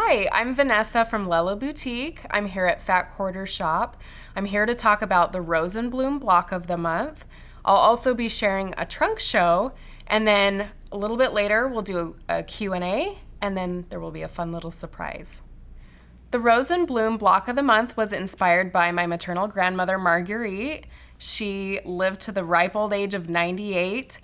Hi, I'm Vanessa from Lella Boutique. I'm here at Fat Quarter Shop. I'm here to talk about the Rose and Bloom block of the month. I'll also be sharing a trunk show, and then a little bit later we'll do a Q&A, and then there will be a fun little surprise. The Rose and Bloom block of the month was inspired by my maternal grandmother, Marguerite. She lived to the ripe old age of 98.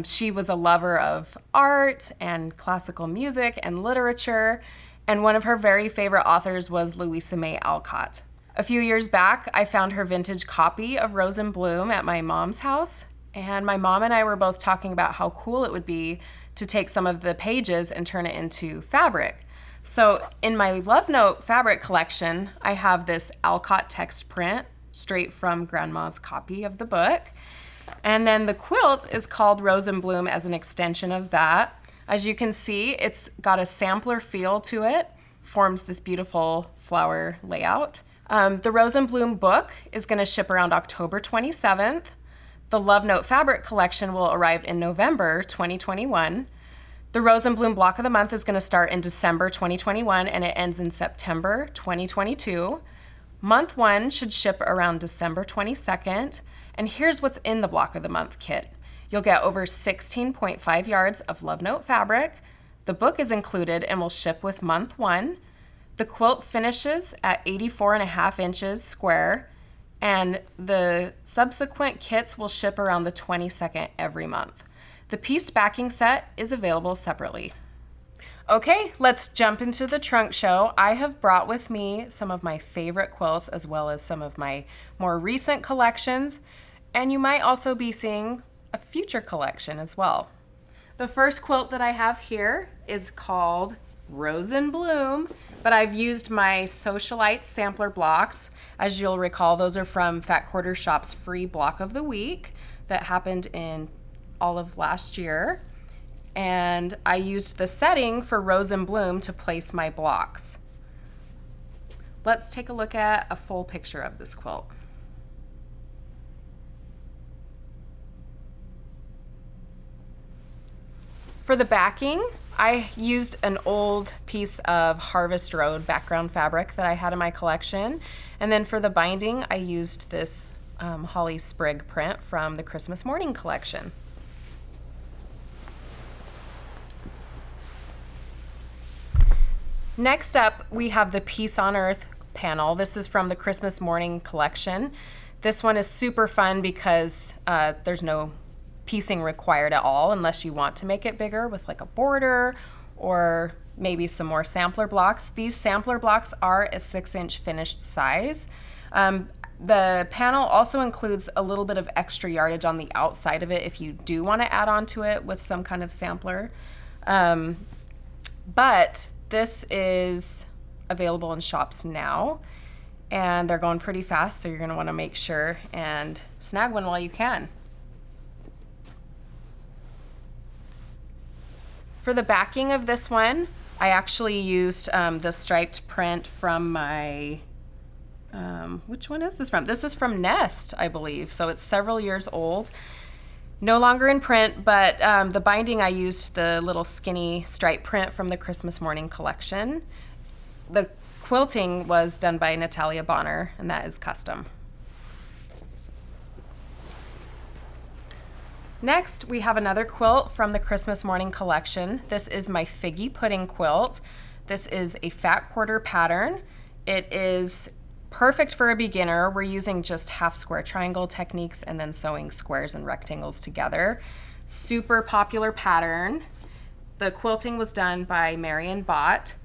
She was a lover of art and classical music and literature, and one of her very favorite authors was Louisa May Alcott. A few years back, I found her vintage copy of Rose and Bloom at my mom's house, and my mom and I were both talking about how cool it would be to take some of the pages and turn it into fabric. So in my Love Note fabric collection, I have this Alcott text print straight from Grandma's copy of the book. And then the quilt is called Rose and Bloom as an extension of that. As you can see, it's got a sampler feel to it, forms this beautiful flower layout. The Rose and Bloom book is going to ship around October 27th. The Love Note fabric collection will arrive in November 2021. The Rose and Bloom block of the month is going to start in December 2021 and it ends in September 2022. Month 1 should ship around December 22nd. And here's what's in the block of the month kit. You'll get over 16.5 yards of Love Note fabric. The book is included and will ship with month 1. The quilt finishes at 84.5 inches square, and the subsequent kits will ship around the 22nd every month. The pieced backing set is available separately. Okay, let's jump into the trunk show. I have brought with me some of my favorite quilts as well as some of my more recent collections, and you might also be seeing a future collection as well. The first quilt that I have here is called Rose and Bloom, but I've used my Socialite sampler blocks. As you'll recall, those are from Fat Quarter Shop's free block of the week that happened in all of last year. And I used the setting for Rose and Bloom to place my blocks. Let's take a look at a full picture of this quilt. For the backing, I used an old piece of Harvest Road background fabric that I had in my collection. And then for the binding, I used this holly sprig print from the Christmas Morning collection. Next up, we have the Peace on Earth panel. This is from the Christmas Morning collection. This one is super fun because there's no piecing required at all unless you want to make it bigger with like a border or maybe some more sampler blocks. These sampler blocks are a 6-inch finished size. The panel also includes a little bit of extra yardage on the outside of it if you do want to add on to it with some kind of sampler. But this is available in shops now, and they're going pretty fast, so you're going to want to make sure and snag one while you can. For the backing of this one, I actually used the striped print from my, which one is this from? This is from Nest, I believe, so it's several years old. No longer in print, but the binding I used the little skinny stripe print from the Christmas Morning collection. The quilting was done by Natalia Bonner, and that is custom. Next, we have another quilt from the Christmas Morning collection. This is my Figgy Pudding quilt. This is a Fat Quarter pattern. It is perfect for a beginner. We're using just half square triangle techniques and then sewing squares and rectangles together. Super popular pattern. The quilting was done by Marion Bott.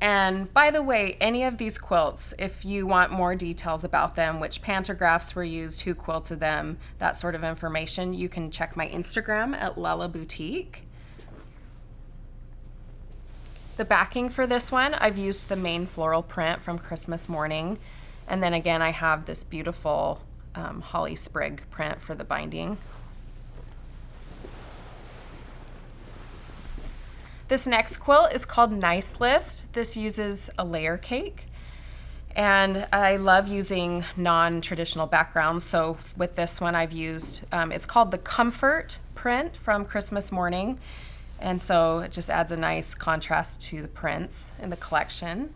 And by the way, any of these quilts, if you want more details about them, which pantographs were used, who quilted them, that sort of information, you can check my Instagram at Lella Boutique. The backing for this one, I've used the main floral print from Christmas Morning. And then again, I have this beautiful holly sprig print for the binding. This next quilt is called Nice List. This uses a layer cake. And I love using non-traditional backgrounds. So with this one I've used, it's called the Comfort print from Christmas Morning. And so it just adds a nice contrast to the prints in the collection.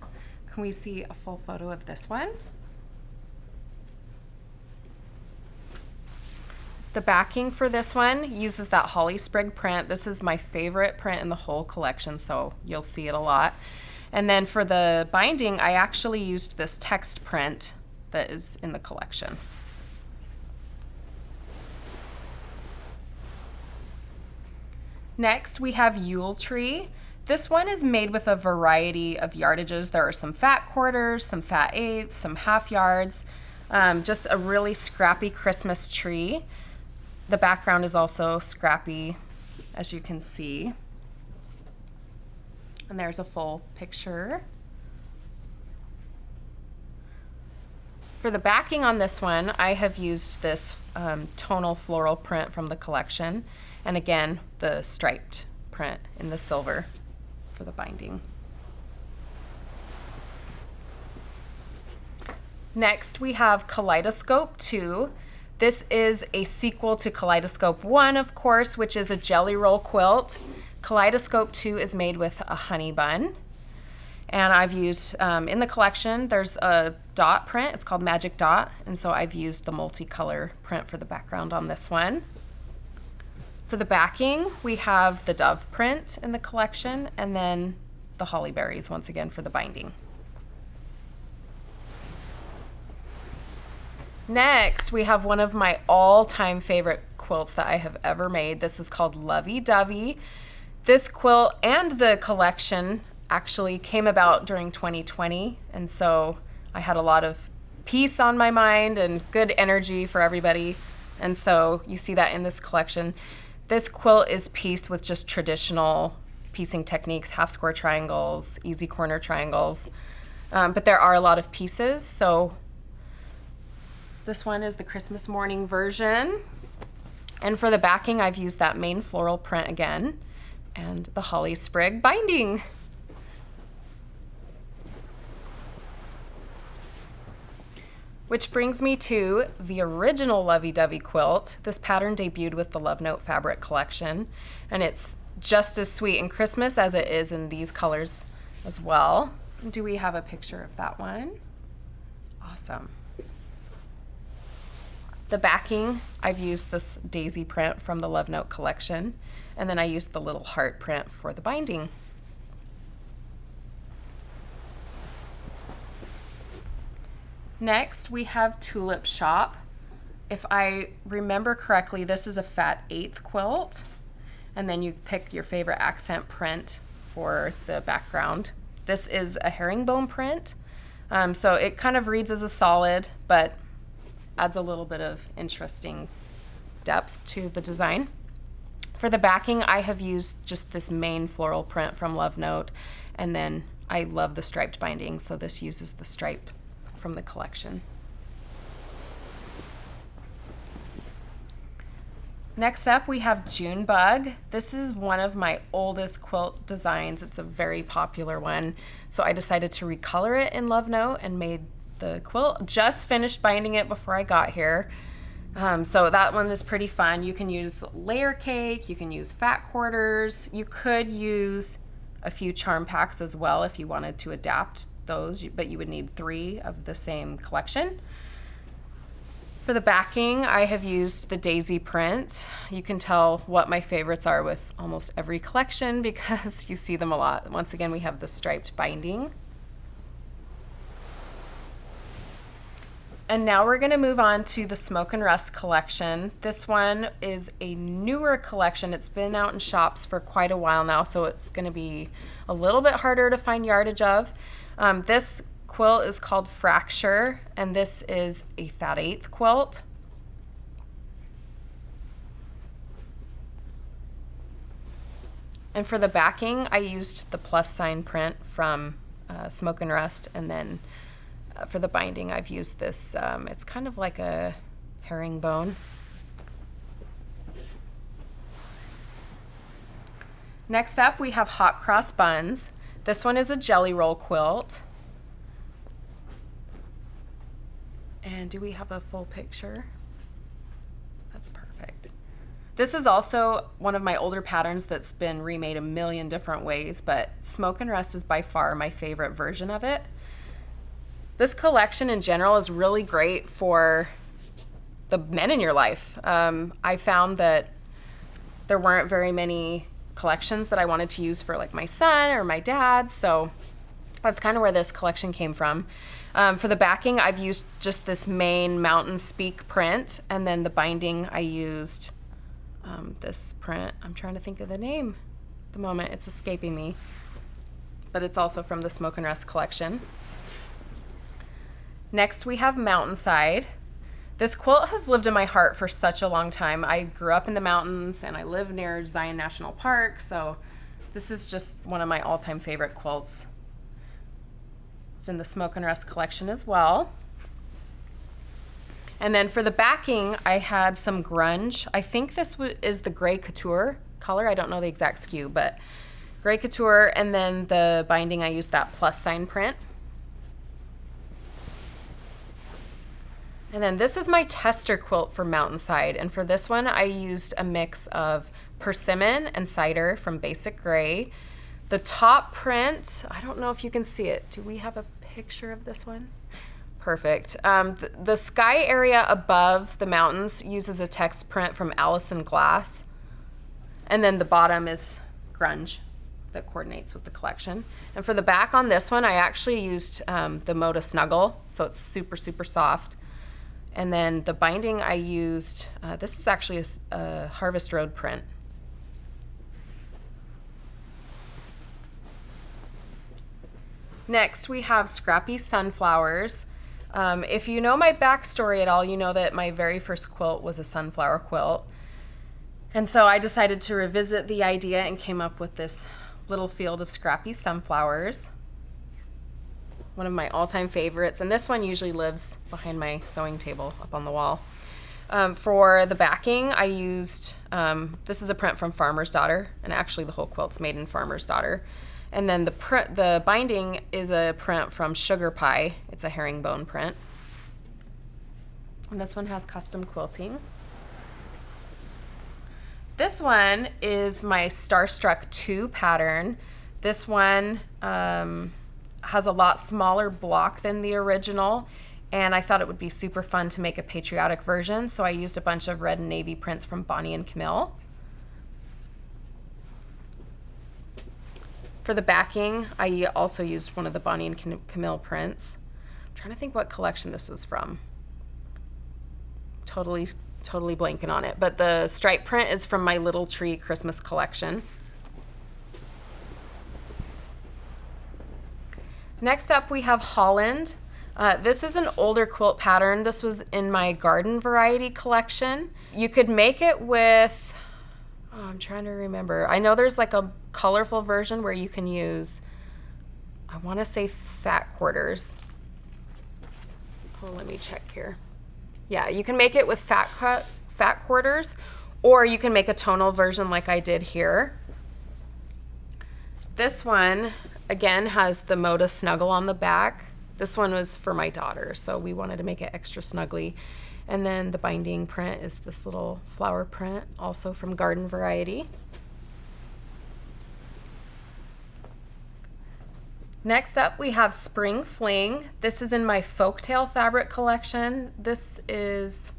Can we see a full photo of this one? The backing for this one uses that holly sprig print. This is my favorite print in the whole collection, so you'll see it a lot. And then for the binding, I actually used this text print that is in the collection. Next, we have Yule Tree. This one is made with a variety of yardages. There are some fat quarters, some fat eighths, some half yards, just a really scrappy Christmas tree. The background is also scrappy, as you can see. And there's a full picture. For the backing on this one, I have used this tonal floral print from the collection. And again, the striped print in the silver for the binding. Next, we have Kaleidoscope 2. This is a sequel to Kaleidoscope 1, of course, which is a jelly roll quilt. Kaleidoscope 2 is made with a honey bun. And I've used, in the collection, there's a dot print. It's called Magic Dot. And so I've used the multicolor print for the background on this one. For the backing, we have the dove print in the collection, and then the holly berries once again for the binding. Next, we have one of my all-time favorite quilts that I have ever made. This is called Lovey Dovey. This quilt and the collection actually came about during 2020, and so I had a lot of peace on my mind and good energy for everybody, and so you see that in this collection. This quilt is pieced with just traditional piecing techniques, half square triangles, easy corner triangles, but there are a lot of pieces. So this one is the Christmas morning version. And for the backing, I've used that main floral print again and the holly sprig binding. Which brings me to the original Lovey Dovey quilt. This pattern debuted with the Love Note fabric collection, and it's just as sweet in Christmas as it is in these colors as well. Do we have a picture of that one? Awesome. The backing, I've used this daisy print from the Love Note collection, and then I used the little heart print for the binding. Next, we have Tulip Shop. If I remember correctly, this is a fat eighth quilt, and then you pick your favorite accent print for the background. This is a herringbone print, so it kind of reads as a solid, but adds a little bit of interesting depth to the design. For the backing, I have used just this main floral print from Love Note, and then I love the striped binding, so this uses the stripe from the collection. Next up, we have Junebug. This is one of my oldest quilt designs. It's a very popular one, so I decided to recolor it in Love Note and made the quilt. Just finished binding it before I got here. So that one is pretty fun. You can use layer cake, you can use fat quarters, you could use a few charm packs as well if you wanted to adapt those, but you would need 3 of the same collection. For the backing, I have used the daisy print. You can tell what my favorites are with almost every collection because you see them a lot. Once again, we have the striped binding. And now we're going to move on to the Smoke and Rust collection. This one is a newer collection. It's been out in shops for quite a while now, so it's going to be a little bit harder to find yardage of. This quilt is called Fracture, and this is a fat eighth quilt. And for the backing, I used the plus sign print from Smoke and Rust, and then for the binding, I've used this, it's kind of like a herringbone. Next up, we have Hot Cross Buns. This one is a jelly roll quilt. And do we have a full picture? That's perfect. This is also one of my older patterns that's been remade a million different ways, but Smoke and Rust is by far my favorite version of it. This collection in general is really great for the men in your life. I found that there weren't very many collections that I wanted to use for like my son or my dad, so that's kind of where this collection came from. For the backing, I've used just this main Mountain Speak print, and then the binding I used this print. I'm trying to think of the name at the moment. It's escaping me, but it's also from the Smoke and Rust collection. Next, we have Mountainside. This quilt has lived in my heart for such a long time. I grew up in the mountains and I live near Zion National Park, so this is just one of my all-time favorite quilts. It's in the Smoke and Rust collection as well. And then for the backing, I had some grunge. I think this is the Gray Couture color. I don't know the exact SKU, but Gray Couture, and then the binding, I used that plus sign print. And then this is my tester quilt for Mountainside, and for this one I used a mix of persimmon and cider from Basic Gray. The top print, I don't know if you can see it. Do we have a picture of this one? Perfect. The sky area above the mountains uses a text print from Allison Glass, and then the bottom is grunge that coordinates with the collection. And for the back on this one, I actually used the Moda Snuggle, so it's super, super soft. And then the binding I used, this is actually a Harvest Road print. Next, we have Scrappy Sunflowers. If you know my backstory at all, you know that my very first quilt was a sunflower quilt. And so I decided to revisit the idea and came up with this little field of scrappy sunflowers. One of my all-time favorites, and this one usually lives behind my sewing table up on the wall. For the backing, I used, this is a print from Farmer's Daughter, and actually the whole quilt's made in Farmer's Daughter. And then the binding is a print from Sugar Pie. It's a herringbone print. And this one has custom quilting. This one is my Starstruck 2 pattern. This one has a lot smaller block than the original, and I thought it would be super fun to make a patriotic version, so I used a bunch of red and navy prints from Bonnie and Camille. For the backing, I also used one of the Bonnie and Camille prints. I'm trying to think what collection this was from. Totally blanking on it, but the stripe print is from my Little Tree Christmas collection. Next up, we have Holland. This is an older quilt pattern. This was in my garden variety collection. You could make it with, I'm trying to remember. I know there's like a colorful version where you can use, I want to say fat quarters. Oh, let me check here. Yeah, you can make it with fat quarters, or you can make a tonal version like I did here. This one, again, has the Moda Snuggle on the back. This one was for my daughter, so we wanted to make it extra snuggly. And then the binding print is this little flower print, also from Garden Variety. Next up, we have Spring Fling. This is in my Folktale fabric collection. This is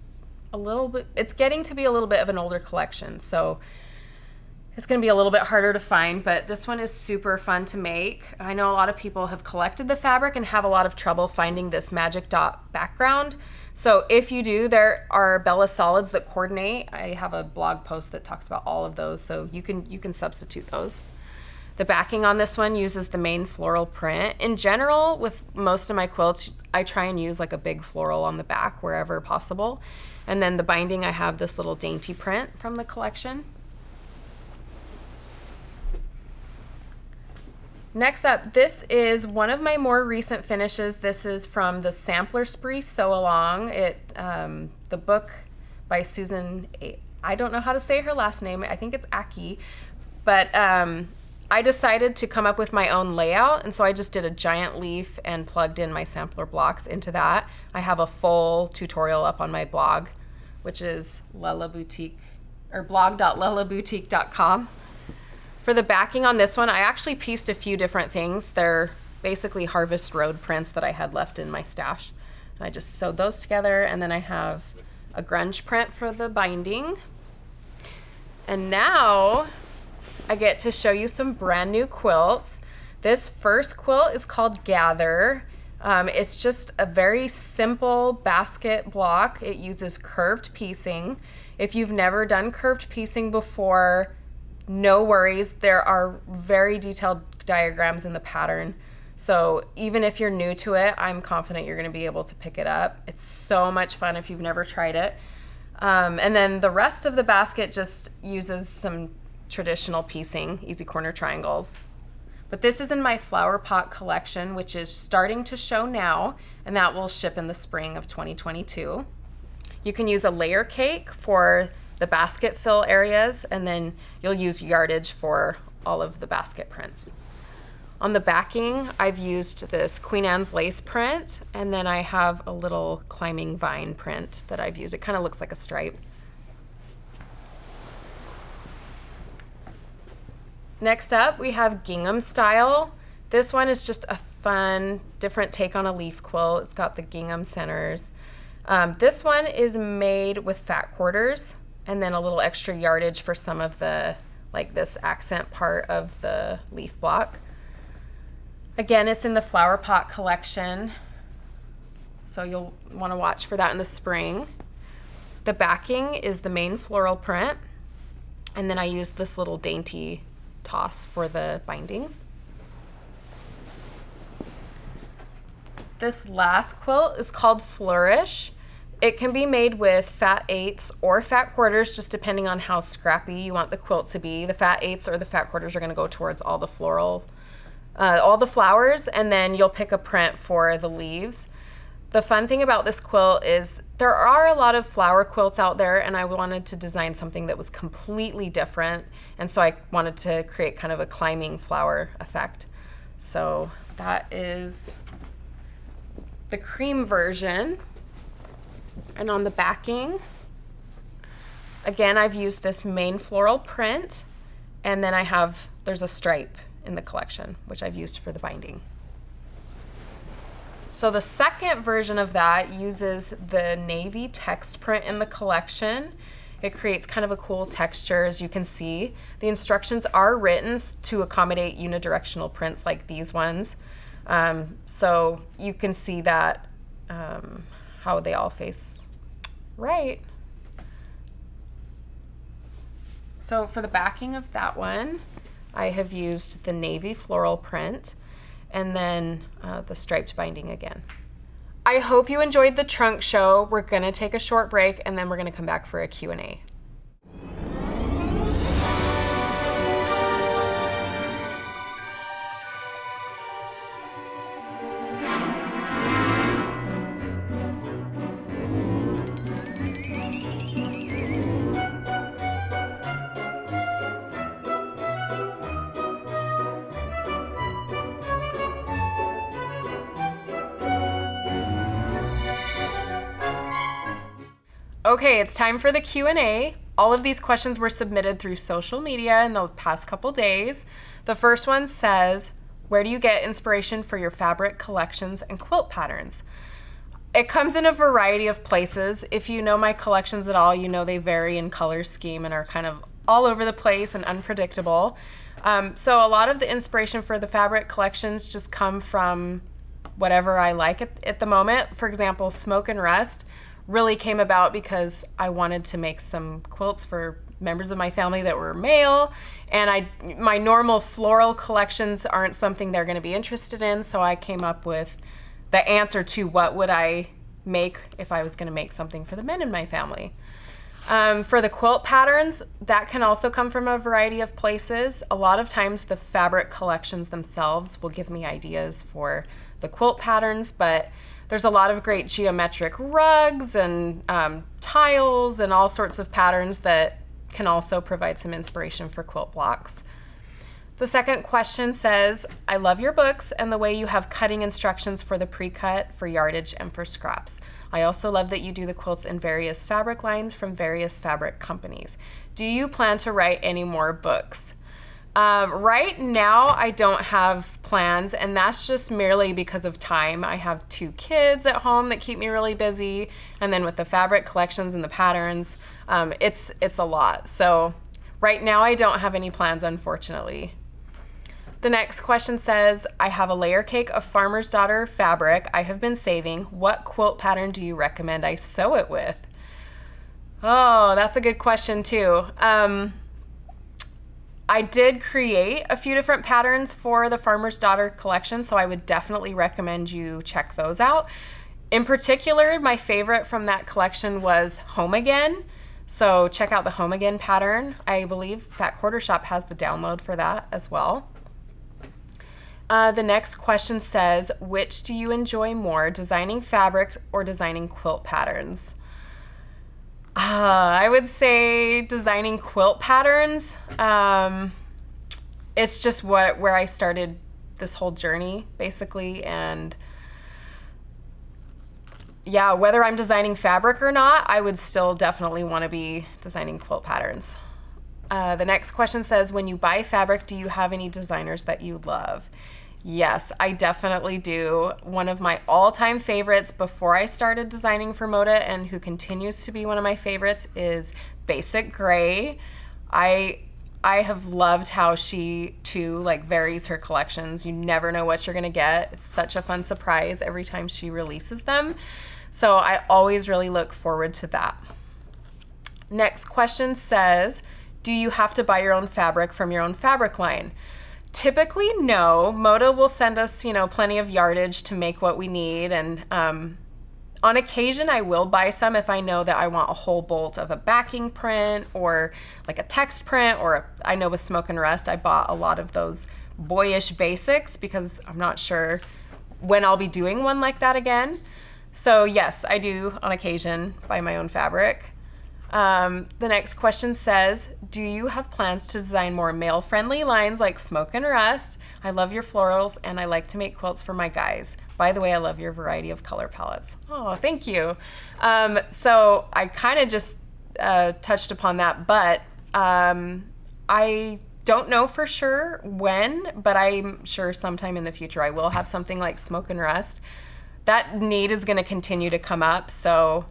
a little bit, it's getting to be a little bit of an older collection, so it's gonna be a little bit harder to find, but this one is super fun to make. I know a lot of people have collected the fabric and have a lot of trouble finding this magic dot background. So if you do, there are Bella Solids that coordinate. I have a blog post that talks about all of those, so you can substitute those. The backing on this one uses the main floral print. In general, with most of my quilts, I try and use like a big floral on the back wherever possible. And then the binding, I have this little dainty print from the collection. Next up, this is one of my more recent finishes. This is from the Sampler Spree Sew Along. The book by Susan, I don't know how to say her last name. I think it's Aki, but I decided to come up with my own layout, and so I just did a giant leaf and plugged in my sampler blocks into that. I have a full tutorial up on my blog, which is Lella Boutique, or blog.lellaboutique.com. For the backing on this one, I actually pieced a few different things. They're basically Harvest Road prints that I had left in my stash. And I just sewed those together, and then I have a grunge print for the binding. And now I get to show you some brand new quilts. This first quilt is called Gather. It's just a very simple basket block. It uses curved piecing. If you've never done curved piecing before, no worries. There are very detailed diagrams in the pattern. So even if you're new to it, I'm confident you're going to be able to pick it up. It's so much fun if you've never tried it. And then the rest of the basket just uses some traditional piecing, easy corner triangles. But this is in my flower pot collection, which is starting to show now, and that will ship in the spring of 2022. You can use a layer cake for the basket fill areas, and then you'll use yardage for all of the basket prints. On the backing, I've used this Queen Anne's lace print, and then I have a little climbing vine print that I've used. It kind of looks like a stripe. Next up, we have Gingham Style. This one is just a fun, different take on a leaf quilt. It's got the gingham centers. This one is made with fat quarters, and then a little extra yardage for some of the, like this accent part of the leaf block. Again, it's in the flower pot collection, so you'll want to watch for that in the spring. The backing is the main floral print, and then I used this little dainty toss for the binding. This last quilt is called Flourish. It can be made with fat eighths or fat quarters, just depending on how scrappy you want the quilt to be. The fat eighths or the fat quarters are going to go towards all the floral, all the flowers, and then you'll pick a print for the leaves. The fun thing about this quilt is there are a lot of flower quilts out there, and I wanted to design something that was completely different, and so I wanted to create kind of a climbing flower effect. So that is the cream version. And on the backing, again, I've used this main floral print, and then there's a stripe in the collection, which I've used for the binding. So the second version of that uses the navy text print in the collection. It creates kind of a cool texture, as you can see. The instructions are written to accommodate unidirectional prints like these ones. So you can see that how they all face right. So for the backing of that one, I have used the navy floral print, and then the striped binding again. I hope you enjoyed the trunk show. We're gonna take a short break, and then we're gonna come back for a Q&A. Okay, it's time for the Q&A. All of these questions were submitted through social media in the past couple days. The first one says, where do you get inspiration for your fabric collections and quilt patterns? It comes in a variety of places. If you know my collections at all, you know they vary in color scheme and are kind of all over the place and unpredictable. So a lot of the inspiration for the fabric collections just come from whatever I like at the moment. For example, Smoke and Rust really came about because I wanted to make some quilts for members of my family that were male, and my normal floral collections aren't something they're going to be interested in, so I came up with the answer to what would I make if I was going to make something for the men in my family. For the quilt patterns, that can also come from a variety of places. A lot of times the fabric collections themselves will give me ideas for the quilt patterns, but there's a lot of great geometric rugs and tiles and all sorts of patterns that can also provide some inspiration for quilt blocks. The second question says, I love your books and the way you have cutting instructions for the pre-cut, for yardage, and for scraps. I also love that you do the quilts in various fabric lines from various fabric companies. Do you plan to write any more books? Right now, I don't have plans, and that's just merely because of time. I have 2 kids at home that keep me really busy, and then with the fabric collections and the patterns, it's a lot. So right now, I don't have any plans, unfortunately. The next question says, I have a layer cake of Farmer's Daughter fabric I have been saving. What quilt pattern do you recommend I sew it with? Oh, that's a good question too. I did create a few different patterns for the Farmer's Daughter collection, so I would definitely recommend you check those out. In particular, my favorite from that collection was Home Again. So check out the Home Again pattern. I believe Fat Quarter Shop has the download for that as well. The next question says, which do you enjoy more, designing fabric or designing quilt patterns? I would say designing quilt patterns. It's just where I started this whole journey, basically, and yeah, whether I'm designing fabric or not, I would still definitely want to be designing quilt patterns. The next question says, when you buy fabric, do you have any designers that you love? Yes, I definitely do. One of my all-time favorites before I started designing for Moda, and who continues to be one of my favorites, is Basic Gray. I have loved how she too varies her collections. You never know what you're gonna get. It's such a fun surprise every time she releases them. So I always really look forward to that. Next question says, do you have to buy your own fabric from your own fabric line? Typically, no. Moda will send us, plenty of yardage to make what we need, and on occasion I will buy some if I know that I want a whole bolt of a backing print or like a text print, or I know with Smoke and Rust I bought a lot of those boyish basics because I'm not sure when I'll be doing one like that again. So yes, I do on occasion buy my own fabric. The next question says, do you have plans to design more male-friendly lines like Smoke and Rust? I love your florals, and I like to make quilts for my guys. By the way, I love your variety of color palettes. Oh, thank you. So I kind of just touched upon that, but I don't know for sure when, but I'm sure sometime in the future I will have something like Smoke and Rust. That need is going to continue to come up, so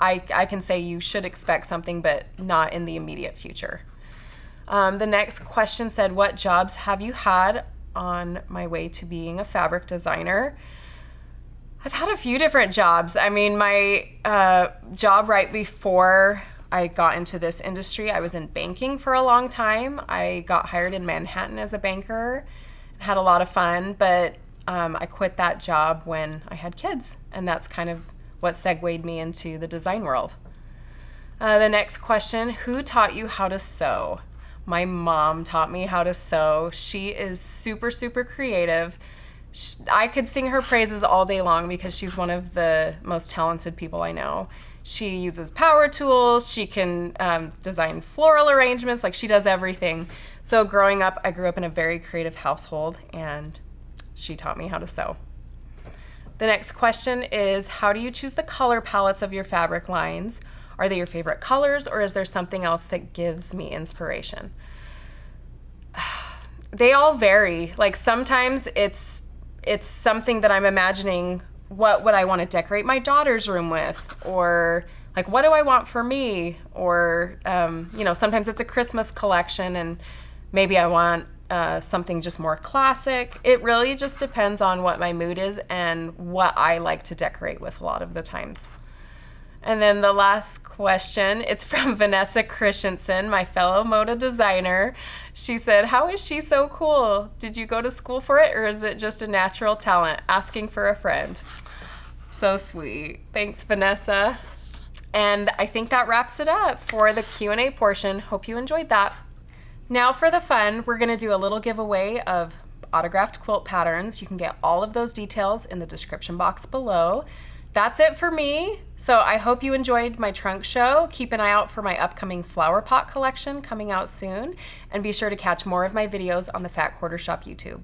I can say you should expect something, but not in the immediate future. The next question said, what jobs have you had on my way to being a fabric designer? I've had a few different jobs. I mean, my job right before I got into this industry, I was in banking for a long time. I got hired in Manhattan as a banker and had a lot of fun, but I quit that job when I had kids, and that's kind of what segued me into the design world. The next question, who taught you how to sew? My mom taught me how to sew. She is super, super creative. I could sing her praises all day long because she's one of the most talented people I know. She uses power tools. She can design floral arrangements. She does everything. So growing up, I grew up in a very creative household, and she taught me how to sew. The next question is, how do you choose the color palettes of your fabric lines? Are they your favorite colors, or is there something else that gives me inspiration? They all vary. Sometimes it's something that I'm imagining, what would I want to decorate my daughter's room with? Or what do I want for me? Or, sometimes it's a Christmas collection and maybe I want something just more classic. It really just depends on what my mood is and what I like to decorate with a lot of the times. And then the last question, it's from Vanessa Goertzen, my fellow Moda designer. She said, how is she so cool? Did you go to school for it, or is it just a natural talent? Asking for a friend. So sweet. Thanks, Vanessa. And I think that wraps it up for the Q&A portion. Hope you enjoyed that. Now for the fun, we're gonna do a little giveaway of autographed quilt patterns. You can get all of those details in the description box below. That's it for me. So I hope you enjoyed my trunk show. Keep an eye out for my upcoming flower pot collection coming out soon, and be sure to catch more of my videos on the Fat Quarter Shop YouTube.